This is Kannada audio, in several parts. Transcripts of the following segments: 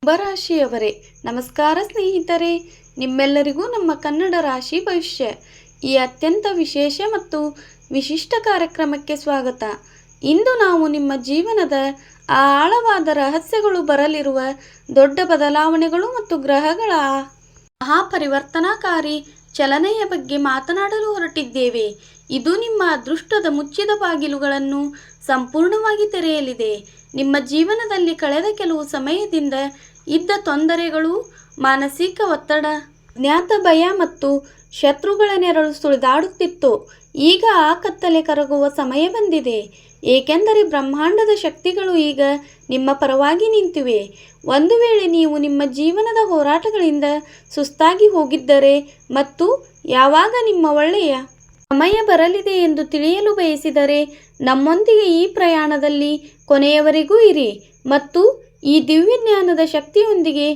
ಕುಂಭರಾಶಿಯವರೇ ನಮಸ್ಕಾರ ಸ್ನೇಹಿತರೆ, ನಿಮ್ಮೆಲ್ಲರಿಗೂ ನಮ್ಮ ಕನ್ನಡ ರಾಶಿ ಭವಿಷ್ಯ ಈ ಅತ್ಯಂತ ವಿಶೇಷ ಮತ್ತು ವಿಶಿಷ್ಟ ಕಾರ್ಯಕ್ರಮಕ್ಕೆ ಸ್ವಾಗತ. ಇಂದು ನಾವು ನಿಮ್ಮ ಜೀವನದ ಆಳವಾದ ರಹಸ್ಯಗಳು, ಬರಲಿರುವ ದೊಡ್ಡ ಬದಲಾವಣೆಗಳು ಮತ್ತು ಗ್ರಹಗಳ ಮಹಾಪರಿವರ್ತನಾಕಾರಿ ಚಲನೆಯ ಬಗ್ಗೆ ಮಾತನಾಡಲು ಹೊರಟಿದ್ದೇವೆ. ಇದು ನಿಮ್ಮ ಅದೃಷ್ಟದ ಮುಚ್ಚಿದ ಬಾಗಿಲುಗಳನ್ನು ಸಂಪೂರ್ಣವಾಗಿ ತೆರೆಯಲಿದೆ. ನಿಮ್ಮ ಜೀವನದಲ್ಲಿ ಕಳೆದ ಕೆಲವು ಸಮಯದಿಂದ ಇದ್ದ ತೊಂದರೆಗಳು, ಮಾನಸಿಕ ಒತ್ತಡ, ಜ್ಞಾತ ಭಯ ಮತ್ತು ಶತ್ರುಗಳ ನೆರಳು ಸುಳಿದಾಡುತ್ತಿತ್ತು. ಈಗ ಆ ಕತ್ತಲೆ ಕರಗುವ ಸಮಯ ಬಂದಿದೆ, ಏಕೆಂದರೆ ಬ್ರಹ್ಮಾಂಡದ ಶಕ್ತಿಗಳು ಈಗ ನಿಮ್ಮ ಪರವಾಗಿ ನಿಂತಿವೆ. ಒಂದು ವೇಳೆ ನೀವು ನಿಮ್ಮ ಜೀವನದ ಹೋರಾಟಗಳಿಂದ ಸುಸ್ತಾಗಿ ಹೋಗಿದ್ದರೆ ಮತ್ತು ಯಾವಾಗ ನಿಮ್ಮ ಒಳ್ಳೆಯ ಸಮಯ ಬರಲಿದೆ ಎಂದು ತಿಳಿಯಲು ಬಯಸಿದರೆ, ನಮ್ಮೊಂದಿಗೆ ಈ ಪ್ರಯಾಣದಲ್ಲಿ ಕೊನೆಯವರೆಗೂ ಇರಿ ಮತ್ತು ಈ ದಿವ್ಯ ಜ್ಞಾನದ ಶಕ್ತಿಯೊಂದಿಗೆ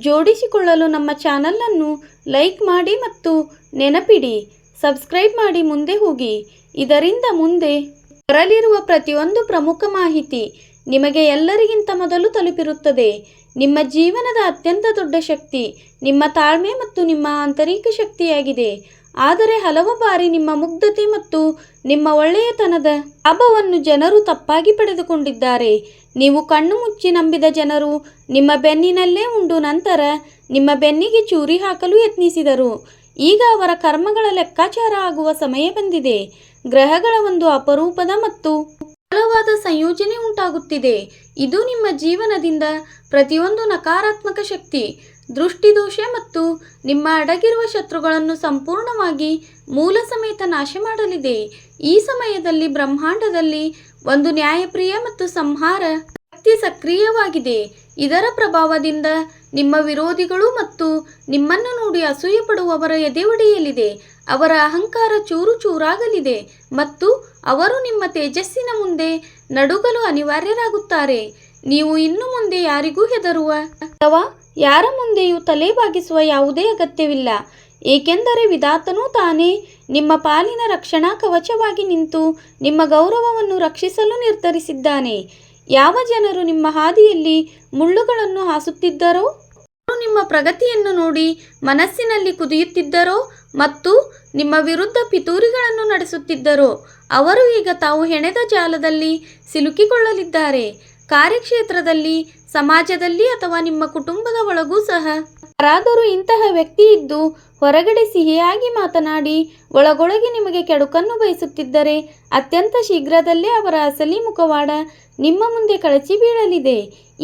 ಜೋಡಿಸಿಕೊಳ್ಳಲು ನಮ್ಮ ಚಾನಲನ್ನು ಲೈಕ್ ಮಾಡಿ ಮತ್ತು ನೆನಪಿಡಿ, ಸಬ್ಸ್ಕ್ರೈಬ್ ಮಾಡಿ ಮುಂದೆ ಹೋಗಿ. ಇದರಿಂದ ಮುಂದೆ ಬರಲಿರುವ ಪ್ರತಿಯೊಂದು ಪ್ರಮುಖ ಮಾಹಿತಿ ನಿಮಗೆ ಎಲ್ಲರಿಗಿಂತ ಮೊದಲು ತಲುಪಿರುತ್ತದೆ. ನಿಮ್ಮ ಜೀವನದ ಅತ್ಯಂತ ದೊಡ್ಡ ಶಕ್ತಿ ನಿಮ್ಮ ತಾಳ್ಮೆ ಮತ್ತು ನಿಮ್ಮ ಆಂತರಿಕ ಶಕ್ತಿಯಾಗಿದೆ. ಆದರೆ ಹಲವು ಬಾರಿ ನಿಮ್ಮ ಮುಗ್ಧತೆ ಮತ್ತು ನಿಮ್ಮ ಒಳ್ಳೆಯತನದ ಲಾಭವನ್ನು ಜನರು ತಪ್ಪಾಗಿ ಪಡೆದುಕೊಂಡಿದ್ದಾರೆ. ನೀವು ಕಣ್ಣು ಮುಚ್ಚಿ ನಂಬಿದ ಜನರು ನಿಮ್ಮ ಬೆನ್ನಿನಲ್ಲೇ ಉಂಡು ನಂತರ ನಿಮ್ಮ ಬೆನ್ನಿಗೆ ಚೂರಿ ಹಾಕಲು ಯತ್ನಿಸಿದರು. ಈಗ ಅವರ ಕರ್ಮಗಳ ಲೆಕ್ಕಾಚಾರ ಆಗುವ ಸಮಯ ಬಂದಿದೆ. ಗ್ರಹಗಳ ಒಂದು ಅಪರೂಪದ ಮತ್ತು ಬಲವಾದ ಸಂಯೋಜನೆ ಉಂಟಾಗುತ್ತಿದೆ. ಇದು ನಿಮ್ಮ ಜೀವನದಿಂದ ಪ್ರತಿಯೊಂದು ನಕಾರಾತ್ಮಕ ಶಕ್ತಿ, ದೃಷ್ಟಿದೋಷ ಮತ್ತು ನಿಮ್ಮ ಅಡಗಿರುವ ಶತ್ರುಗಳನ್ನು ಸಂಪೂರ್ಣವಾಗಿ ಮೂಲ ಸಮೇತ ನಾಶ ಮಾಡಲಿದೆ. ಈ ಸಮಯದಲ್ಲಿ ಬ್ರಹ್ಮಾಂಡದಲ್ಲಿ ಒಂದು ನ್ಯಾಯಪ್ರಿಯ ಮತ್ತು ಸಂಹಾರ ಶಕ್ತಿ ಸಕ್ರಿಯವಾಗಿದೆ. ಇದರ ಪ್ರಭಾವದಿಂದ ನಿಮ್ಮ ವಿರೋಧಿಗಳು ಮತ್ತು ನಿಮ್ಮನ್ನು ನೋಡಿ ಅಸೂಯೆ ಪಡುವವರ ಎದೆ ಒಡೆಯಲಿದೆ. ಅವರ ಅಹಂಕಾರ ಚೂರು ಚೂರಾಗಲಿದೆ ಮತ್ತು ಅವರು ನಿಮ್ಮ ತೇಜಸ್ಸಿನ ಮುಂದೆ ನಡುಗಲು ಅನಿವಾರ್ಯರಾಗುತ್ತಾರೆ. ನೀವು ಇನ್ನು ಮುಂದೆ ಯಾರಿಗೂ ಹೆದರುವ ಅಥವಾ ಯಾರ ಮುಂದೆಯೂ ತಲೆ ಬಾಗಿಸುವ ಯಾವುದೇ ಅಗತ್ಯವಿಲ್ಲ, ಏಕೆಂದರೆ ವಿಧಾತನು ತಾನೇ ನಿಮ್ಮ ಪಾಲಿನ ರಕ್ಷಣಾ ಕವಚವಾಗಿ ನಿಂತು ನಿಮ್ಮ ಗೌರವವನ್ನು ರಕ್ಷಿಸಲು ನಿರ್ಧರಿಸಿದ್ದಾನೆ. ಯಾವ ಜನರು ನಿಮ್ಮ ಹಾದಿಯಲ್ಲಿ ಮುಳ್ಳುಗಳನ್ನು ಹಾಸುತ್ತಿದ್ದರೋ, ನಿಮ್ಮ ಪ್ರಗತಿಯನ್ನು ನೋಡಿ ಮನಸ್ಸಿನಲ್ಲಿ ಕುದಿಯುತ್ತಿದ್ದರೋ ಮತ್ತು ನಿಮ್ಮ ವಿರುದ್ಧ ಪಿತೂರಿಗಳನ್ನು ನಡೆಸುತ್ತಿದ್ದರೋ, ಅವರು ಈಗ ತಾವು ಹೆಣೆದ ಜಾಲದಲ್ಲಿ ಸಿಲುಕಿಕೊಳ್ಳಲಿದ್ದಾರೆ. ಕಾರ್ಯಕ್ಷೇತ್ರದಲ್ಲಿ, ಸಮಾಜದಲ್ಲಿ ಅಥವಾ ನಿಮ್ಮ ಕುಟುಂಬದ ಒಳಗೂ ಸಹ ಯಾರಾದರೂ ಇಂತಹ ವ್ಯಕ್ತಿ ಇದ್ದು ಹೊರಗಡೆ ಸಿಹಿಯಾಗಿ ಮಾತನಾಡಿ ಒಳಗೊಳಗೆ ನಿಮಗೆ ಕೆಡುಕನ್ನು ಬಯಸುತ್ತಿದ್ದರೆ, ಅತ್ಯಂತ ಶೀಘ್ರದಲ್ಲೇ ಅವರ ಅಸಲಿ ಮುಖವಾಡ ನಿಮ್ಮ ಮುಂದೆ ಕಳಚಿ ಬೀಳಲಿದೆ.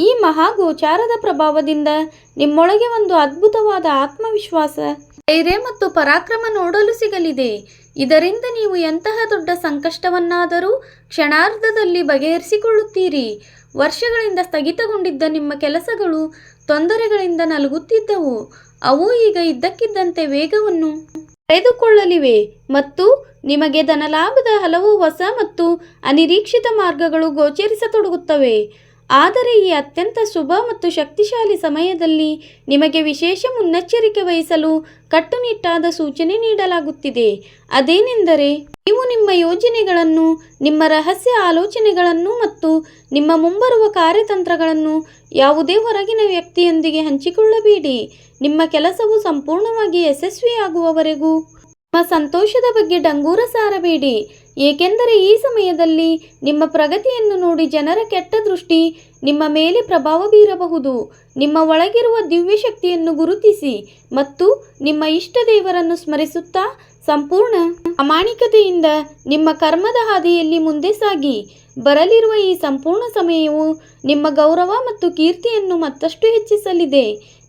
ಈ ಮಹಾಗೋಚಾರದ ಪ್ರಭಾವದಿಂದ ನಿಮ್ಮೊಳಗೆ ಒಂದು ಅದ್ಭುತವಾದ ಆತ್ಮವಿಶ್ವಾಸ, ಧೈರ್ಯ ಮತ್ತು ಪರಾಕ್ರಮ ನೋಡಲು ಸಿಗಲಿದೆ. ಇದರಿಂದ ನೀವು ಎಂತಹ ದೊಡ್ಡ ಸಂಕಷ್ಟವನ್ನಾದರೂ ಕ್ಷಣಾರ್ಧದಲ್ಲಿ ಬಗೆಹರಿಸಿಕೊಳ್ಳುತ್ತೀರಿ. ವರ್ಷಗಳಿಂದ ಸ್ಥಗಿತಗೊಂಡಿದ್ದ ನಿಮ್ಮ ಕೆಲಸಗಳು ತೊಂದರೆಗಳಿಂದ ನಲುಗುತ್ತಿದ್ದವು. ಅವು ಈಗ ಇದ್ದಕ್ಕಿದ್ದಂತೆ ವೇಗವನ್ನು ಪಡೆದುಕೊಳ್ಳಲಿವೆ ಮತ್ತು ನಿಮಗೆ ಧನಲಾಭದ ಹಲವು ಹೊಸ ಮತ್ತು ಅನಿರೀಕ್ಷಿತ ಮಾರ್ಗಗಳು ಗೋಚರಿಸತೊಡಗುತ್ತವೆ. ಆದರೆ ಈ ಅತ್ಯಂತ ಶುಭ ಮತ್ತು ಶಕ್ತಿಶಾಲಿ ಸಮಯದಲ್ಲಿ ನಿಮಗೆ ವಿಶೇಷ ಮುನ್ನೆಚ್ಚರಿಕೆ ವಹಿಸಲು ಕಟ್ಟುನಿಟ್ಟಾದ ಸೂಚನೆ ನೀಡಲಾಗುತ್ತಿದೆ. ಅದೇನೆಂದರೆ, ನೀವು ನಿಮ್ಮ ಯೋಜನೆಗಳನ್ನು, ನಿಮ್ಮ ರಹಸ್ಯ ಆಲೋಚನೆಗಳನ್ನು ಮತ್ತು ನಿಮ್ಮ ಮುಂಬರುವ ಕಾರ್ಯತಂತ್ರಗಳನ್ನು ಯಾವುದೇ ಹೊರಗಿನ ವ್ಯಕ್ತಿಯೊಂದಿಗೆ ಹಂಚಿಕೊಳ್ಳಬೇಡಿ. ನಿಮ್ಮ ಕೆಲಸವು ಸಂಪೂರ್ಣವಾಗಿ ಯಶಸ್ವಿಯಾಗುವವರೆಗೂ ನಿಮ್ಮ ಸಂತೋಷದ ಬಗ್ಗೆ ಡಂಗೂರ ಸಾರಬೇಡಿ, ಏಕೆಂದರೆ ಈ ಸಮಯದಲ್ಲಿ ನಿಮ್ಮ ಪ್ರಗತಿಯನ್ನು ನೋಡಿ ಜನರ ಕೆಟ್ಟ ದೃಷ್ಟಿ ನಿಮ್ಮ ಮೇಲೆ ಪ್ರಭಾವ ಬೀರಬಹುದು. ನಿಮ್ಮ ಒಳಗಿರುವ ದಿವ್ಯ ಶಕ್ತಿಯನ್ನು ಗುರುತಿಸಿ ಮತ್ತು ನಿಮ್ಮ ಇಷ್ಟ ದೇವರನ್ನು ಸ್ಮರಿಸುತ್ತಾ ಸಂಪೂರ್ಣ ಪ್ರಾಮಾಣಿಕತೆಯಿಂದ ನಿಮ್ಮ ಕರ್ಮದ ಹಾದಿಯಲ್ಲಿ ಮುಂದೆ ಸಾಗಿ. ಬರಲಿರುವ ಈ ಸಂಪೂರ್ಣ ಸಮಯವು ನಿಮ್ಮ ಗೌರವ ಮತ್ತು ಕೀರ್ತಿಯನ್ನು ಮತ್ತಷ್ಟು ಹೆಚ್ಚಿಸಲಿದೆ,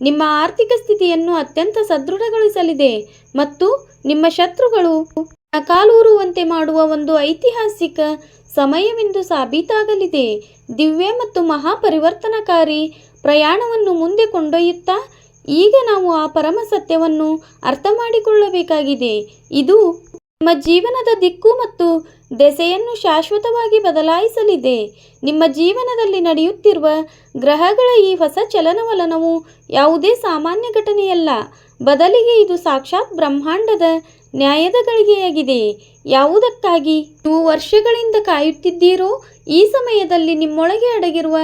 ನಿಮ್ಮ ಆರ್ಥಿಕ ಸ್ಥಿತಿಯನ್ನು ಅತ್ಯಂತ ಸದೃಢಗೊಳಿಸಲಿದೆ ಮತ್ತು ನಿಮ್ಮ ಶತ್ರುಗಳು ಕಾಲೂರುವಂತೆ ಮಾಡುವ ಒಂದು ಐತಿಹಾಸಿಕ ಸಮಯವೆಂದು ಸಾಬೀತಾಗಲಿದೆ. ದಿವ್ಯ ಮತ್ತು ಮಹಾಪರಿವರ್ತನಕಾರಿ ಪ್ರಯಾಣವನ್ನು ಮುಂದೆ ಕೊಂಡೊಯ್ಯುತ್ತಾ ಈಗ ನಾವು ಆ ಪರಮ ಸತ್ಯವನ್ನು ಅರ್ಥ ಮಾಡಿಕೊಳ್ಳಬೇಕಾಗಿದೆ. ಇದು ನಿಮ್ಮ ಜೀವನದ ದಿಕ್ಕು ಮತ್ತು ದೆಸೆಯನ್ನು ಶಾಶ್ವತವಾಗಿ ಬದಲಾಯಿಸಲಿದೆ. ನಿಮ್ಮ ಜೀವನದಲ್ಲಿ ನಡೆಯುತ್ತಿರುವ ಗ್ರಹಗಳ ಈ ಹೊಸ ಚಲನವಲನವು ಯಾವುದೇ ಸಾಮಾನ್ಯ ಘಟನೆಯಲ್ಲ, ಬದಲಿಗೆ ಇದು ಸಾಕ್ಷಾತ್ ಬ್ರಹ್ಮಾಂಡದ ನ್ಯಾಯದ ಗಳಿಗೆಯಾಗಿದೆ. ಯಾವುದಕ್ಕಾಗಿ ನೀವು ವರ್ಷಗಳಿಂದ ಕಾಯುತ್ತಿದ್ದೀರೋ, ಈ ಸಮಯದಲ್ಲಿ ನಿಮ್ಮೊಳಗೆ ಅಡಗಿರುವ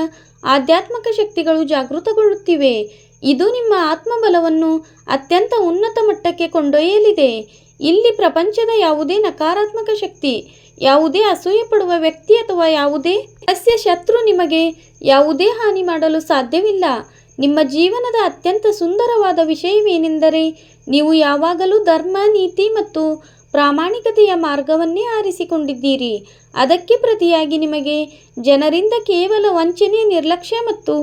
ಆಧ್ಯಾತ್ಮಿಕ ಶಕ್ತಿಗಳು ಜಾಗೃತಗೊಳ್ಳುತ್ತಿವೆ. ಇದು ನಿಮ್ಮ ಆತ್ಮಬಲವನ್ನು ಅತ್ಯಂತ ಉನ್ನತ ಮಟ್ಟಕ್ಕೆ ಕೊಂಡೊಯ್ಯಲಿದೆ. ಇಲ್ಲಿ ಪ್ರಪಂಚದ ಯಾವುದೇ ನಕಾರಾತ್ಮಕ ಶಕ್ತಿ, ಯಾವುದೇ ಅಸೂಯೆ ಪಡುವ ವ್ಯಕ್ತಿ ಅಥವಾ ಯಾವುದೇ ರಹಸ್ಯ ಶತ್ರು ನಿಮಗೆ ಯಾವುದೇ ಹಾನಿ ಮಾಡಲು ಸಾಧ್ಯವಿಲ್ಲ. ನಿಮ್ಮ ಜೀವನದ ಅತ್ಯಂತ ಸುಂದರವಾದ ವಿಷಯವೇನೆಂದರೆ ನೀವು ಯಾವಾಗಲೂ ಧರ್ಮ, ನೀತಿ ಮತ್ತು ಪ್ರಾಮಾಣಿಕತೆಯ ಮಾರ್ಗವನ್ನೇ ಆರಿಸಿಕೊಂಡಿದ್ದೀರಿ. ಅದಕ್ಕೆ ಪ್ರತಿಯಾಗಿ ನಿಮಗೆ ಜನರಿಂದ ಕೇವಲ ವಂಚನೆ, ನಿರ್ಲಕ್ಷ್ಯ ಮತ್ತು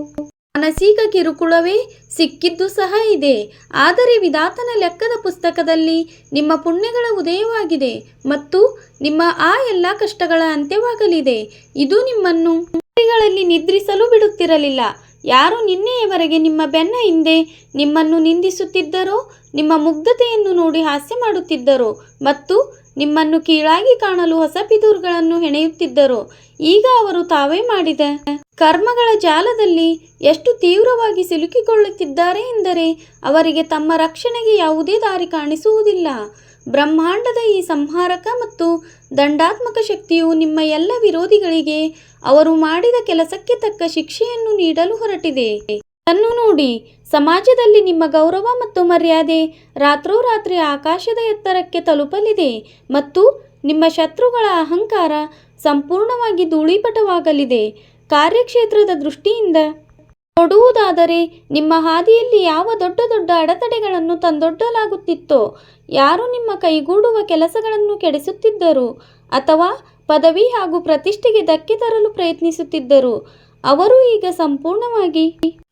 ಮಾನಸಿಕ ಕಿರುಕುಳವೇ ಸಿಕ್ಕಿದ್ದು ಸಹ ಇದೆ. ಆದರೆ ವಿಧಾತನ ಲೆಕ್ಕದ ಪುಸ್ತಕದಲ್ಲಿ ನಿಮ್ಮ ಪುಣ್ಯಗಳ ಉದಯವಾಗಿದೆ ಮತ್ತು ನಿಮ್ಮ ಆ ಎಲ್ಲ ಕಷ್ಟಗಳ ಅಂತ್ಯವಾಗಲಿದೆ. ಇದು ನಿಮ್ಮನ್ನು ರಾತ್ರಿಗಳಲ್ಲಿ ನಿದ್ರಿಸಲು ಬಿಡುತ್ತಿರಲಿಲ್ಲ. ಯಾರು ನಿನ್ನೆಯವರೆಗೆ ನಿಮ್ಮ ಬೆನ್ನ ಹಿಂದೆ ನಿಮ್ಮನ್ನು ನಿಂದಿಸುತ್ತಿದ್ದರೋ, ನಿಮ್ಮ ಮುಗ್ಧತೆಯನ್ನು ನೋಡಿ ಹಾಸ್ಯ ಮಾಡುತ್ತಿದ್ದರೋ ಮತ್ತು ನಿಮ್ಮನ್ನು ಕೀಳಾಗಿ ಕಾಣಲು ಹೊಸ ಪಿತೂರುಗಳನ್ನು ಹೆಣೆಯುತ್ತಿದ್ದರೋ, ಈಗ ಅವರು ತಾವೇ ಮಾಡಿದ ಕರ್ಮಗಳ ಜಾಲದಲ್ಲಿ ಎಷ್ಟು ತೀವ್ರವಾಗಿ ಸಿಲುಕಿಕೊಳ್ಳುತ್ತಿದ್ದಾರೆ ಎಂದರೆ ಅವರಿಗೆ ತಮ್ಮ ರಕ್ಷಣೆಗೆ ಯಾವುದೇ ದಾರಿ ಕಾಣಿಸುವುದಿಲ್ಲ. ಬ್ರಹ್ಮಾಂಡದ ಈ ಸಂಹಾರಕ ಮತ್ತು ದಂಡಾತ್ಮಕ ಶಕ್ತಿಯು ನಿಮ್ಮ ಎಲ್ಲ ವಿರೋಧಿಗಳಿಗೆ ಅವರು ಮಾಡಿದ ಕೆಲಸಕ್ಕೆ ತಕ್ಕ ಶಿಕ್ಷೆಯನ್ನು ನೀಡಲು ಹೊರಟಿದೆ. ಅದನ್ನು ನೋಡಿ, ಸಮಾಜದಲ್ಲಿ ನಿಮ್ಮ ಗೌರವ ಮತ್ತು ಮರ್ಯಾದೆ ರಾತ್ರೋರಾತ್ರಿ ಆಕಾಶದ ಎತ್ತರಕ್ಕೆ ತಲುಪಲಿದೆ ಮತ್ತು ನಿಮ್ಮ ಶತ್ರುಗಳ ಅಹಂಕಾರ ಸಂಪೂರ್ಣವಾಗಿ ಧೂಳೀಪಟವಾಗಲಿದೆ. ಕಾರ್ಯಕ್ಷೇತ್ರದ ದೃಷ್ಟಿಯಿಂದ ನೋಡುವುದಾದರೆ ನಿಮ್ಮ ಹಾದಿಯಲ್ಲಿ ಯಾವ ದೊಡ್ಡ ದೊಡ್ಡ ಅಡೆತಡೆಗಳನ್ನು ತಂದೊಡ್ಡಲಾಗುತ್ತಿತ್ತೋ, ಯಾರು ನಿಮ್ಮ ಕೈಗೂಡುವ ಕೆಲಸಗಳನ್ನು ಕೆಡಿಸುತ್ತಿದ್ದರು ಅಥವಾ ಪದವಿ ಹಾಗೂ ಪ್ರತಿಷ್ಠೆಗೆ ಧಕ್ಕೆ ತರಲು ಪ್ರಯತ್ನಿಸುತ್ತಿದ್ದರು, ಅವರು ಈಗ ಸಂಪೂರ್ಣವಾಗಿ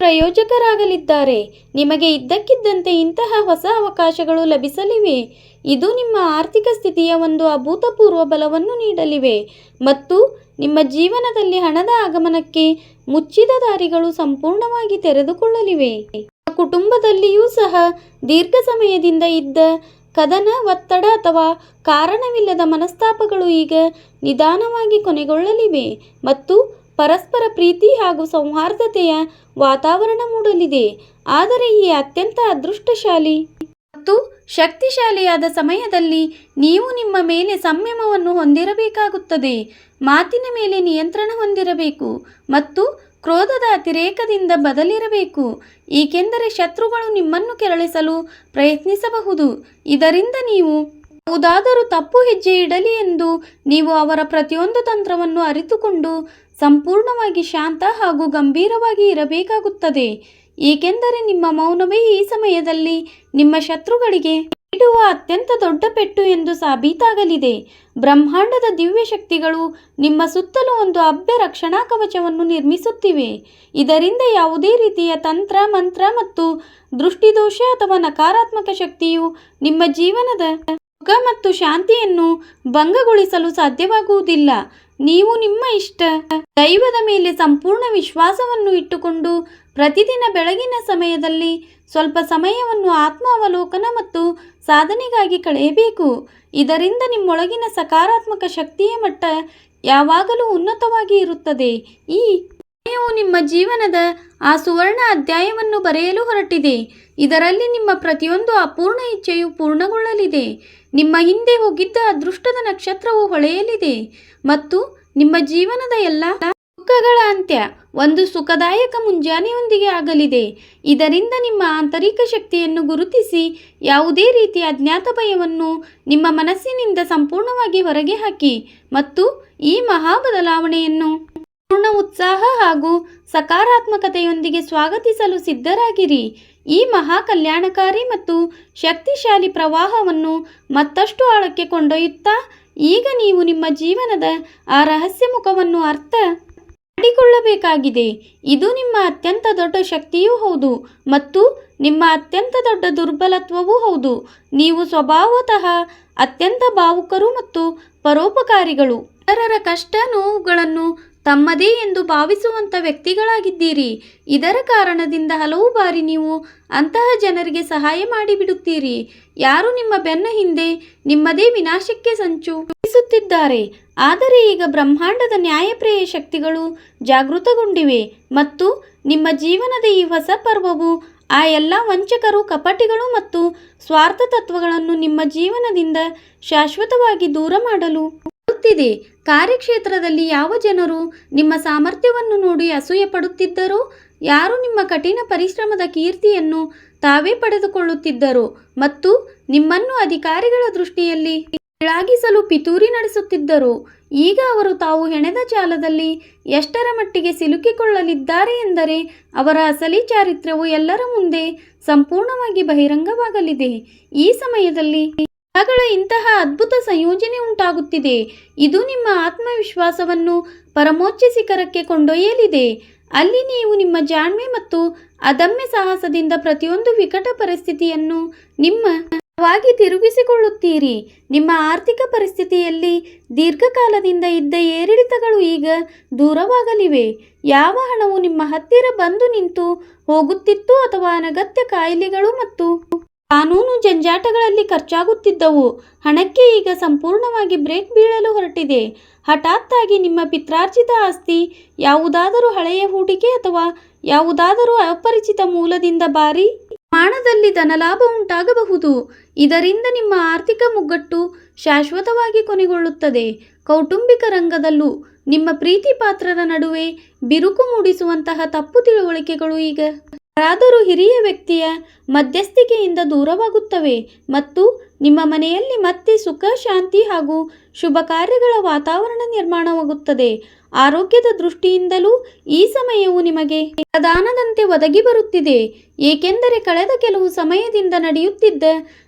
ಪ್ರಯೋಜಕರಾಗಲಿದ್ದಾರೆ. ನಿಮಗೆ ಇದ್ದಕ್ಕಿದ್ದಂತೆ ಇಂತಹ ಹೊಸ ಅವಕಾಶಗಳು ಲಭಿಸಲಿವೆ. ಇದು ನಿಮ್ಮ ಆರ್ಥಿಕ ಸ್ಥಿತಿಯ ಒಂದು ಅಭೂತಪೂರ್ವ ಬಲವನ್ನು ನೀಡಲಿವೆ ಮತ್ತು ನಿಮ್ಮ ಜೀವನದಲ್ಲಿ ಹಣದ ಆಗಮನಕ್ಕೆ ಮುಚ್ಚಿದ ದಾರಿಗಳು ಸಂಪೂರ್ಣವಾಗಿ ತೆರೆದುಕೊಳ್ಳಲಿವೆ. ಕುಟುಂಬದಲ್ಲಿಯೂ ಸಹ ದೀರ್ಘ ಸಮಯದಿಂದ ಇದ್ದ ಕದನ, ಒತ್ತಡ ಅಥವಾ ಕಾರಣವಿಲ್ಲದ ಮನಸ್ತಾಪಗಳು ಈಗ ನಿಧಾನವಾಗಿ ಕೊನೆಗೊಳ್ಳಲಿವೆ ಮತ್ತು ಪರಸ್ಪರ ಪ್ರೀತಿ ಹಾಗೂ ಸೌಹಾರ್ದತೆಯ ವಾತಾವರಣ ಮೂಡಲಿದೆ. ಆದರೆ ಈ ಅತ್ಯಂತ ಅದೃಷ್ಟಶಾಲಿ ಮತ್ತು ಶಕ್ತಿಶಾಲಿಯಾದ ಸಮಯದಲ್ಲಿ ನೀವು ನಿಮ್ಮ ಮೇಲೆ ಸಂಯಮವನ್ನು ಹೊಂದಿರಬೇಕಾಗುತ್ತದೆ, ಮಾತಿನ ಮೇಲೆ ನಿಯಂತ್ರಣ ಹೊಂದಿರಬೇಕು ಮತ್ತು ಕ್ರೋಧದ ಅತಿರೇಕದಿಂದ ಬದಲಿರಬೇಕು. ಏಕೆಂದರೆ ಶತ್ರುಗಳು ನಿಮ್ಮನ್ನು ಕೆರಳಿಸಲು ಪ್ರಯತ್ನಿಸಬಹುದು. ಇದರಿಂದ ನೀವು ಯಾವುದಾದರೂ ತಪ್ಪು ಹೆಜ್ಜೆ ಇಡಲಿ ಎಂದು ನೀವು ಅವರ ಪ್ರತಿಯೊಂದು ತಂತ್ರವನ್ನು ಅರಿತುಕೊಂಡು ಸಂಪೂರ್ಣವಾಗಿ ಶಾಂತ ಹಾಗೂ ಗಂಭೀರವಾಗಿ ಇರಬೇಕಾಗುತ್ತದೆ. ಏಕೆಂದರೆ ನಿಮ್ಮ ಮೌನವೇ ಈ ಸಮಯದಲ್ಲಿ ನಿಮ್ಮ ಶತ್ರುಗಳಿಗೆ ನೀಡುವ ಅತ್ಯಂತ ದೊಡ್ಡ ಪೆಟ್ಟು ಎಂದು ಸಾಬೀತಾಗಲಿದೆ. ಬ್ರಹ್ಮಾಂಡದ ದಿವ್ಯ ಶಕ್ತಿಗಳು ನಿಮ್ಮ ಸುತ್ತಲೂ ಒಂದು ಭವ್ಯ ರಕ್ಷಣಾ ಕವಚವನ್ನು ನಿರ್ಮಿಸುತ್ತಿವೆ. ಇದರಿಂದ ಯಾವುದೇ ರೀತಿಯ ತಂತ್ರ, ಮಂತ್ರ ಮತ್ತು ದೃಷ್ಟಿದೋಷ ಅಥವಾ ನಕಾರಾತ್ಮಕ ಶಕ್ತಿಯು ನಿಮ್ಮ ಜೀವನದ ಸುಖ ಮತ್ತು ಶಾಂತಿಯನ್ನು ಭಂಗಗೊಳಿಸಲು ಸಾಧ್ಯವಾಗುವುದಿಲ್ಲ. ನೀವು ನಿಮ್ಮ ಇಷ್ಟ ದೈವದ ಮೇಲೆ ಸಂಪೂರ್ಣ ವಿಶ್ವಾಸವನ್ನು ಇಟ್ಟುಕೊಂಡು ಪ್ರತಿದಿನ ಬೆಳಗಿನ ಸಮಯದಲ್ಲಿ ಸ್ವಲ್ಪ ಸಮಯವನ್ನು ಆತ್ಮ ಅವಲೋಕನ ಮತ್ತು ಸಾಧನೆಗಾಗಿ ಕಳೆಯಬೇಕು. ಇದರಿಂದ ನಿಮ್ಮೊಳಗಿನ ಸಕಾರಾತ್ಮಕ ಶಕ್ತಿಯ ಮಟ್ಟ ಯಾವಾಗಲೂ ಉನ್ನತವಾಗಿ ಇರುತ್ತದೆ. ಈ ಸಮಯವು ನಿಮ್ಮ ಜೀವನದ ಆ ಸುವರ್ಣ ಅಧ್ಯಾಯವನ್ನು ಬರೆಯಲು ಹೊರಟಿದೆ. ಇದರಲ್ಲಿ ನಿಮ್ಮ ಪ್ರತಿಯೊಂದು ಅಪೂರ್ಣ ಇಚ್ಛೆಯು ಪೂರ್ಣಗೊಳ್ಳಲಿದೆ. ನಿಮ್ಮ ಹಿಂದೆ ಹೋಗಿದ್ದ ಅದೃಷ್ಟದ ನಕ್ಷತ್ರವು ಹೊಳೆಯಲಿದೆ ಮತ್ತು ನಿಮ್ಮ ಜೀವನದ ಎಲ್ಲ ದುಃಖಗಳ ಅಂತ್ಯ ಒಂದು ಸುಖದಾಯಕ ಮುಂಜಾನೆಯೊಂದಿಗೆ ಆಗಲಿದೆ. ಇದರಿಂದ ನಿಮ್ಮ ಆಂತರಿಕ ಶಕ್ತಿಯನ್ನು ಗುರುತಿಸಿ ಯಾವುದೇ ರೀತಿಯ ಅಜ್ಞಾತ ಭಯವನ್ನು ನಿಮ್ಮ ಮನಸ್ಸಿನಿಂದ ಸಂಪೂರ್ಣವಾಗಿ ಹೊರಗೆ ಹಾಕಿ ಮತ್ತು ಈ ಮಹಾ ಬದಲಾವಣೆಯನ್ನು ಪೂರ್ಣ ಉತ್ಸಾಹ ಹಾಗೂ ಸಕಾರಾತ್ಮಕತೆಯೊಂದಿಗೆ ಸ್ವಾಗತಿಸಲು ಸಿದ್ಧರಾಗಿರಿ. ಈ ಮಹಾ ಕಲ್ಯಾಣಕಾರಿ ಮತ್ತು ಶಕ್ತಿಶಾಲಿ ಪ್ರವಾಹವನ್ನು ಮತ್ತಷ್ಟು ಆಳಕ್ಕೆ ಕೊಂಡೊಯ್ಯುತ್ತಾ ಈಗ ನೀವು ನಿಮ್ಮ ಜೀವನದ ಆ ರಹಸ್ಯ ಮುಖವನ್ನು ಅರ್ಥ ಮಾಡಿಕೊಳ್ಳಬೇಕಾಗಿದೆ. ಇದು ನಿಮ್ಮ ಅತ್ಯಂತ ದೊಡ್ಡ ಶಕ್ತಿಯೂ ಹೌದು ಮತ್ತು ನಿಮ್ಮ ಅತ್ಯಂತ ದೊಡ್ಡ ದುರ್ಬಲತ್ವವೂ ಹೌದು. ನೀವು ಸ್ವಭಾವತಃ ಅತ್ಯಂತ ಭಾವುಕರು ಮತ್ತು ಪರೋಪಕಾರಿಗಳು. ಇತರರ ಕಷ್ಟ ನೋವುಗಳನ್ನು ತಮ್ಮದೇ ಎಂದು ಭಾವಿಸುವಂಥ ವ್ಯಕ್ತಿಗಳಾಗಿದ್ದೀರಿ. ಇದರ ಕಾರಣದಿಂದ ಹಲವು ಬಾರಿ ನೀವು ಅಂತಹ ಜನರಿಗೆ ಸಹಾಯ ಮಾಡಿಬಿಡುತ್ತೀರಿ. ಯಾರು ನಿಮ್ಮ ಬೆನ್ನ ಹಿಂದೆ ನಿಮ್ಮದೇ ವಿನಾಶಕ್ಕೆ ಸಂಚು ರೂಪಿಸುತ್ತಿದ್ದಾರೆ. ಆದರೆ ಈಗ ಬ್ರಹ್ಮಾಂಡದ ನ್ಯಾಯಪ್ರಿಯ ಶಕ್ತಿಗಳು ಜಾಗೃತಗೊಂಡಿವೆ ಮತ್ತು ನಿಮ್ಮ ಜೀವನದ ಈ ಹೊಸ ಪರ್ವವು ಆ ಎಲ್ಲ ವಂಚಕರು, ಕಪಟಿಗಳು ಮತ್ತು ಸ್ವಾರ್ಥ ತತ್ವಗಳನ್ನು ನಿಮ್ಮ ಜೀವನದಿಂದ ಶಾಶ್ವತವಾಗಿ ದೂರ ಮಾಡಲು ಬರುತ್ತಿದೆ. ಕಾರ್ಯಕ್ಷೇತ್ರದಲ್ಲಿ ಯಾವ ಜನರು ನಿಮ್ಮ ಸಾಮರ್ಥ್ಯವನ್ನು ನೋಡಿ ಅಸೂಯೆ ಪಡುತ್ತಿದ್ದರೋ, ಯಾರು ನಿಮ್ಮ ಕಠಿಣ ಪರಿಶ್ರಮದ ಕೀರ್ತಿಯನ್ನು ತಾವೇ ಪಡೆದುಕೊಳ್ಳುತ್ತಿದ್ದರೋ ಮತ್ತು ನಿಮ್ಮನ್ನು ಅಧಿಕಾರಿಗಳ ದೃಷ್ಟಿಯಲ್ಲಿ ಕೆಳಗಿಸಲು ಪಿತೂರಿ ನಡೆಸುತ್ತಿದ್ದರು, ಈಗ ಅವರು ತಾವು ಹೆಣೆದ ಜಾಲದಲ್ಲಿ ಎಷ್ಟರ ಮಟ್ಟಿಗೆ ಸಿಲುಕಿಕೊಳ್ಳಲಿದ್ದಾರೆ ಎಂದರೆ ಅವರ ಅಸಲಿ ಚಾರಿತ್ರ್ಯವು ಎಲ್ಲರ ಮುಂದೆ ಸಂಪೂರ್ಣವಾಗಿ ಬಹಿರಂಗವಾಗಲಿದೆ. ಈ ಸಮಯದಲ್ಲಿ ಗ್ರಹಗಳ ಇಂತಹ ಅದ್ಭುತ ಸಂಯೋಜನೆ ಉಂಟಾಗುತ್ತಿದೆ. ಇದು ನಿಮ್ಮ ಆತ್ಮವಿಶ್ವಾಸವನ್ನು ಪರಮೋಚ್ಚ ಶಿಖರಕ್ಕೆ ಕೊಂಡೊಯ್ಯಲಿದೆ. ಅಲ್ಲಿ ನೀವು ನಿಮ್ಮ ಜಾಣ್ಮೆ ಮತ್ತು ಅದಮ್ಯ ಸಾಹಸದಿಂದ ಪ್ರತಿಯೊಂದು ವಿಕಟ ಪರಿಸ್ಥಿತಿಯನ್ನು ನಿಮ್ಮವಾಗಿ ತಿರುಗಿಸಿಕೊಳ್ಳುತ್ತೀರಿ. ನಿಮ್ಮ ಆರ್ಥಿಕ ಪರಿಸ್ಥಿತಿಯಲ್ಲಿ ದೀರ್ಘಕಾಲದಿಂದ ಇದ್ದ ಏರಿಳಿತಗಳು ಈಗ ದೂರವಾಗಲಿವೆ. ಯಾವ ಹಣವು ನಿಮ್ಮ ಹತ್ತಿರ ಬಂದು ನಿಂತು ಹೋಗುತ್ತಿತ್ತು ಅಥವಾ ಅನಗತ್ಯ ಕಾಯಿಲೆಗಳು ಮತ್ತು ಕಾನೂನು ಜಂಜಾಟಗಳಲ್ಲಿ ಖರ್ಚಾಗುತ್ತಿದ್ದವು, ಹಣಕ್ಕೆ ಈಗ ಸಂಪೂರ್ಣವಾಗಿ ಬ್ರೇಕ್ ಬೀಳಲು ಹೊರಟಿದೆ. ಹಠಾತ್ತಾಗಿ ನಿಮ್ಮ ಪಿತ್ರಾರ್ಜಿತ ಆಸ್ತಿ, ಯಾವುದಾದರೂ ಹಳೆಯ ಹೂಡಿಕೆ ಅಥವಾ ಯಾವುದಾದರೂ ಅಪರಿಚಿತ ಮೂಲದಿಂದ ಭಾರೀ ಪ್ರಮಾಣದಲ್ಲಿ ಧನಲಾಭ ಉಂಟಾಗಬಹುದು. ಇದರಿಂದ ನಿಮ್ಮ ಆರ್ಥಿಕ ಮುಗ್ಗಟ್ಟು ಶಾಶ್ವತವಾಗಿ ಕೊನೆಗೊಳ್ಳುತ್ತದೆ. ಕೌಟುಂಬಿಕ ರಂಗದಲ್ಲೂ ನಿಮ್ಮ ಪ್ರೀತಿ ಪಾತ್ರರ ನಡುವೆ ಬಿರುಕು ಮೂಡಿಸುವಂತಹ ತಪ್ಪು ತಿಳುವಳಿಕೆಗಳು ಈಗ ಯಾರಾದರೂ ಹಿರಿಯ ವ್ಯಕ್ತಿಯ ಮಧ್ಯಸ್ಥಿಕೆಯಿಂದ ದೂರವಾಗುತ್ತವೆ ಮತ್ತು ನಿಮ್ಮ ಮನೆಯಲ್ಲಿ ಮತ್ತೆ ಸುಖ, ಶಾಂತಿ ಹಾಗೂ ಶುಭ ಕಾರ್ಯಗಳ ವಾತಾವರಣ ನಿರ್ಮಾಣವಾಗುತ್ತದೆ. ಆರೋಗ್ಯದ ದೃಷ್ಟಿಯಿಂದಲೂ ಈ ಸಮಯವು ನಿಮಗೆ ವರದಾನದಂತೆ ಒದಗಿ ಬರುತ್ತಿದೆ, ಏಕೆಂದರೆ ಕಳೆದ ಕೆಲವು ಸಮಯದಿಂದ ನಡೆಯುತ್ತಿದ್ದ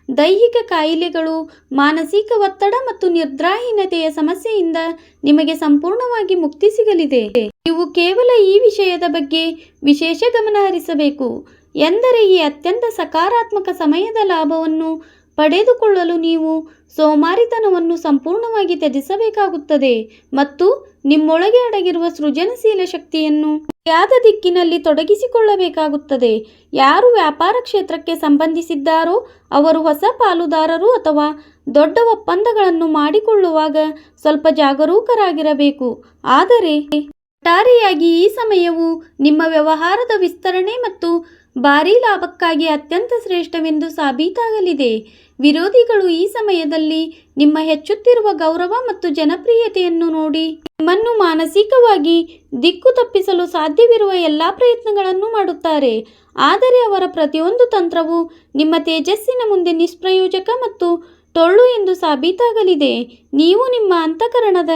ದೈಹಿಕ ಕಾಯಿಲೆಗಳು, ಮಾನಸಿಕ ಒತ್ತಡ ಮತ್ತು ನಿದ್ರಾಹೀನತೆಯ ಸಮಸ್ಯೆಯಿಂದ ನಿಮಗೆ ಸಂಪೂರ್ಣವಾಗಿ ಮುಕ್ತಿ ಸಿಗಲಿದೆ. ನೀವು ಕೇವಲ ಈ ವಿಷಯದ ಬಗ್ಗೆ ವಿಶೇಷ ಗಮನ ಹರಿಸಬೇಕು ಎಂದರೆ ಈ ಅತ್ಯಂತ ಸಕಾರಾತ್ಮಕ ಸಮಯದ ಲಾಭವನ್ನು ಪಡೆದುಕೊಳ್ಳಲು ನೀವು ಸೋಮಾರಿತನವನ್ನು ಸಂಪೂರ್ಣವಾಗಿ ತ್ಯಜಿಸಬೇಕಾಗುತ್ತದೆ ಮತ್ತು ನಿಮ್ಮೊಳಗೆ ಅಡಗಿರುವ ಸೃಜನಶೀಲ ಶಕ್ತಿಯನ್ನು ಸರಿಯಾದ ದಿಕ್ಕಿನಲ್ಲಿ ತೊಡಗಿಸಿಕೊಳ್ಳಬೇಕಾಗುತ್ತದೆ. ಯಾರು ವ್ಯಾಪಾರ ಕ್ಷೇತ್ರಕ್ಕೆ ಸಂಬಂಧಿಸಿದ್ದಾರೋ ಅವರು ಹೊಸ ಪಾಲುದಾರರು ಅಥವಾ ದೊಡ್ಡ ಒಪ್ಪಂದಗಳನ್ನು ಮಾಡಿಕೊಳ್ಳುವಾಗ ಸ್ವಲ್ಪ ಜಾಗರೂಕರಾಗಿರಬೇಕು. ಆದರೆ ಒಟ್ಟಾರೆಯಾಗಿ ಈ ಸಮಯವು ನಿಮ್ಮ ವ್ಯವಹಾರದ ವಿಸ್ತರಣೆ ಮತ್ತು ಭಾರೀ ಲಾಭಕ್ಕಾಗಿ ಅತ್ಯಂತ ಶ್ರೇಷ್ಠವೆಂದು ಸಾಬೀತಾಗಲಿದೆ. ವಿರೋಧಿಗಳು ಈ ಸಮಯದಲ್ಲಿ ನಿಮ್ಮ ಹೆಚ್ಚುತ್ತಿರುವ ಗೌರವ ಮತ್ತು ಜನಪ್ರಿಯತೆಯನ್ನು ನೋಡಿ ನಿಮ್ಮನ್ನು ಮಾನಸಿಕವಾಗಿ ದಿಕ್ಕು ತಪ್ಪಿಸಲು ಸಾಧ್ಯವಿರುವ ಎಲ್ಲ ಪ್ರಯತ್ನಗಳನ್ನು ಮಾಡುತ್ತಾರೆ. ಆದರೆ ಅವರ ಪ್ರತಿಯೊಂದು ತಂತ್ರವು ನಿಮ್ಮ ತೇಜಸ್ಸಿನ ಮುಂದೆ ನಿಷ್ಪ್ರಯೋಜಕ ಮತ್ತು ಟೊಳ್ಳು ಎಂದು ಸಾಬೀತಾಗಲಿದೆ. ನೀವು ನಿಮ್ಮ ಅಂತಃಕರಣದ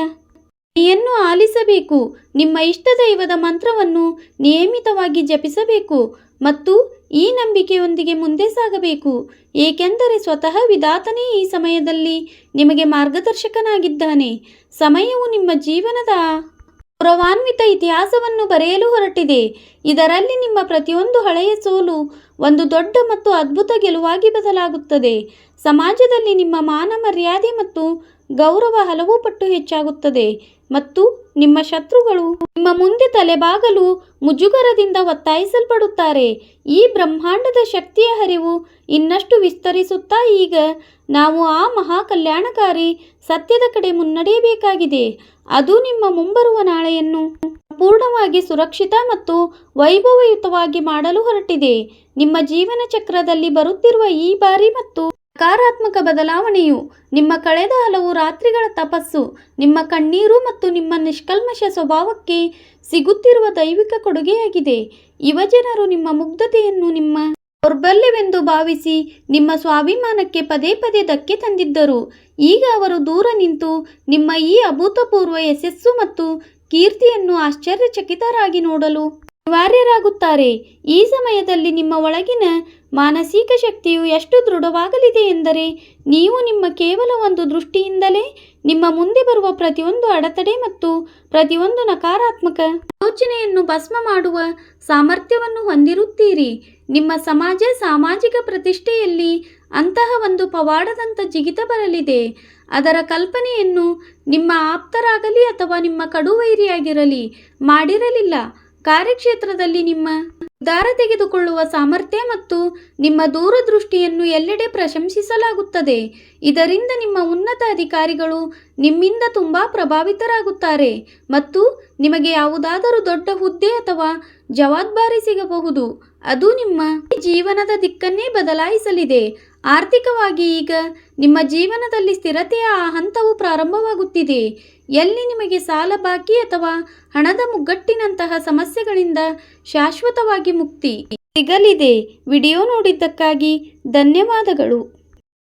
ಧ್ವನಿಯನ್ನು ಆಲಿಸಬೇಕು, ನಿಮ್ಮ ಇಷ್ಟ ದೈವದ ಮಂತ್ರವನ್ನು ನಿಯಮಿತವಾಗಿ ಜಪಿಸಬೇಕು ಮತ್ತು ಈ ನಂಬಿಕೆಯೊಂದಿಗೆ ಮುಂದೆ ಸಾಗಬೇಕು, ಏಕೆಂದರೆ ಸ್ವತಃ ವಿಧಾತನೇ ಈ ಸಮಯದಲ್ಲಿ ನಿಮಗೆ ಮಾರ್ಗದರ್ಶಕನಾಗಿದ್ದಾನೆ. ಸಮಯವು ನಿಮ್ಮ ಜೀವನದ ಗೌರವಾನ್ವಿತ ಇತಿಹಾಸವನ್ನು ಬರೆಯಲು ಹೊರಟಿದೆ. ಇದರಲ್ಲಿ ನಿಮ್ಮ ಪ್ರತಿಯೊಂದು ಹಳೆಯ ಸೋಲು ಒಂದು ದೊಡ್ಡ ಮತ್ತು ಅದ್ಭುತ ಗೆಲುವಾಗಿ ಬದಲಾಗುತ್ತದೆ. ಸಮಾಜದಲ್ಲಿ ನಿಮ್ಮ ಮಾನ ಮರ್ಯಾದೆ ಮತ್ತು ಗೌರವ ಹಲವು ಪಟ್ಟು ಹೆಚ್ಚಾಗುತ್ತದೆ ಮತ್ತು ನಿಮ್ಮ ಶತ್ರುಗಳು ನಿಮ್ಮ ಮುಂದೆ ತಲೆಬಾಗಲು ಮುಜುಗರದಿಂದ ಒತ್ತಾಯಿಸಲ್ಪಡುತ್ತಾರೆ. ಈ ಬ್ರಹ್ಮಾಂಡದ ಶಕ್ತಿಯ ಹರಿವು ಇನ್ನಷ್ಟು ವಿಸ್ತರಿಸುತ್ತಾ ಈಗ ನಾವು ಆ ಮಹಾ ಕಲ್ಯಾಣಕಾರಿ ಸತ್ಯದ ಕಡೆ ಮುನ್ನಡೆಯಬೇಕಾಗಿದೆ. ಅದು ನಿಮ್ಮ ಮುಂಬರುವ ನಾಳೆಯನ್ನು ಸಂಪೂರ್ಣವಾಗಿ ಸುರಕ್ಷಿತ ಮತ್ತು ವೈಭವಯುತವಾಗಿ ಮಾಡಲು ಹೊರಟಿದೆ. ನಿಮ್ಮ ಜೀವನ ಚಕ್ರದಲ್ಲಿ ಬರುತ್ತಿರುವ ಈ ಬಾರಿ ಮತ್ತು ಸಕಾರಾತ್ಮಕ ಬದಲಾವಣೆಯು ನಿಮ್ಮ ಕಳೆದ ಹಲವು ರಾತ್ರಿಗಳ ತಪಸ್ಸು, ನಿಮ್ಮ ಕಣ್ಣೀರು ಮತ್ತು ನಿಮ್ಮ ನಿಷ್ಕಲ್ಮಶ ಸ್ವಭಾವಕ್ಕೆ ಸಿಗುತ್ತಿರುವ ದೈವಿಕ ಕೊಡುಗೆಯಾಗಿದೆ. ಯುವಜನರು ನಿಮ್ಮ ಮುಗ್ಧತೆಯನ್ನು ನಿಮ್ಮ ದೌರ್ಬಲ್ಯವೆಂದು ಭಾವಿಸಿ ನಿಮ್ಮ ಸ್ವಾಭಿಮಾನಕ್ಕೆ ಪದೇ ಪದೇ ಧಕ್ಕೆ ತಂದಿದ್ದರು. ಈಗ ಅವರು ದೂರ ನಿಂತು ನಿಮ್ಮ ಈ ಅಭೂತಪೂರ್ವ ಯಶಸ್ಸು ಮತ್ತು ಕೀರ್ತಿಯನ್ನು ಆಶ್ಚರ್ಯಚಕಿತರಾಗಿ ನೋಡಲು ಅನಿವಾರ್ಯರಾಗುತ್ತಾರೆ. ಈ ಸಮಯದಲ್ಲಿ ನಿಮ್ಮ ಒಳಗಿನ ಮಾನಸಿಕ ಶಕ್ತಿಯು ಎಷ್ಟು ದೃಢವಾಗಲಿದೆ ಎಂದರೆ ನೀವು ನಿಮ್ಮ ಕೇವಲ ಒಂದು ದೃಷ್ಟಿಯಿಂದಲೇ ನಿಮ್ಮ ಮುಂದೆ ಬರುವ ಪ್ರತಿಯೊಂದು ಅಡೆತಡೆ ಮತ್ತು ಪ್ರತಿಯೊಂದು ನಕಾರಾತ್ಮಕ ಆಲೋಚನೆಯನ್ನು ಭಸ್ಮ ಮಾಡುವ ಸಾಮರ್ಥ್ಯವನ್ನು ಹೊಂದಿರುತ್ತೀರಿ. ನಿಮ್ಮ ಸಾಮಾಜಿಕ ಪ್ರತಿಷ್ಠೆಯಲ್ಲಿ ಅಂತಹ ಒಂದು ಪವಾಡದಂಥ ಜಿಗಿತ ಬರಲಿದೆ. ಅದರ ಕಲ್ಪನೆಯನ್ನು ನಿಮ್ಮ ಆಪ್ತರಾಗಲಿ ಅಥವಾ ನಿಮ್ಮ ಕಡುವೈರಿಯಾಗಿರಲಿ ಮಾಡಿರಲಿಲ್ಲ. ಕಾರ್ಯಕ್ಷೇತ್ರದಲ್ಲಿ ನಿಮ್ಮ ನಿರ್ಧಾರ ತೆಗೆದುಕೊಳ್ಳುವ ಸಾಮರ್ಥ್ಯ ಮತ್ತು ನಿಮ್ಮ ದೂರದೃಷ್ಟಿಯನ್ನು ಎಲ್ಲೆಡೆ ಪ್ರಶಂಸಿಸಲಾಗುತ್ತದೆ. ಇದರಿಂದ ನಿಮ್ಮ ಉನ್ನತ ಅಧಿಕಾರಿಗಳು ನಿಮ್ಮಿಂದ ತುಂಬಾ ಪ್ರಭಾವಿತರಾಗುತ್ತಾರೆ ಮತ್ತು ನಿಮಗೆ ಯಾವುದಾದರೂ ದೊಡ್ಡ ಹುದ್ದೆ ಅಥವಾ ಜವಾಬ್ದಾರಿ ಸಿಗಬಹುದು. ಅದು ನಿಮ್ಮ ಜೀವನದ ದಿಕ್ಕನ್ನೇ ಬದಲಾಯಿಸಲಿದೆ. ಆರ್ಥಿಕವಾಗಿ ಈಗ ನಿಮ್ಮ ಜೀವನದಲ್ಲಿ ಸ್ಥಿರತೆಯ ಆ ಹಂತವು ಪ್ರಾರಂಭವಾಗುತ್ತಿದೆ. ಎಲ್ಲಿ ನಿಮಗೆ ಸಾಲ ಬಾಕಿ ಅಥವಾ ಹಣದ ಮುಗ್ಗಟ್ಟಿನಂತಹ ಸಮಸ್ಯೆಗಳಿಂದ ಶಾಶ್ವತವಾಗಿ ಮುಕ್ತಿ ಸಿಗಲಿದೆ. ವಿಡಿಯೋ ನೋಡಿದ್ದಕ್ಕಾಗಿ ಧನ್ಯವಾದಗಳು.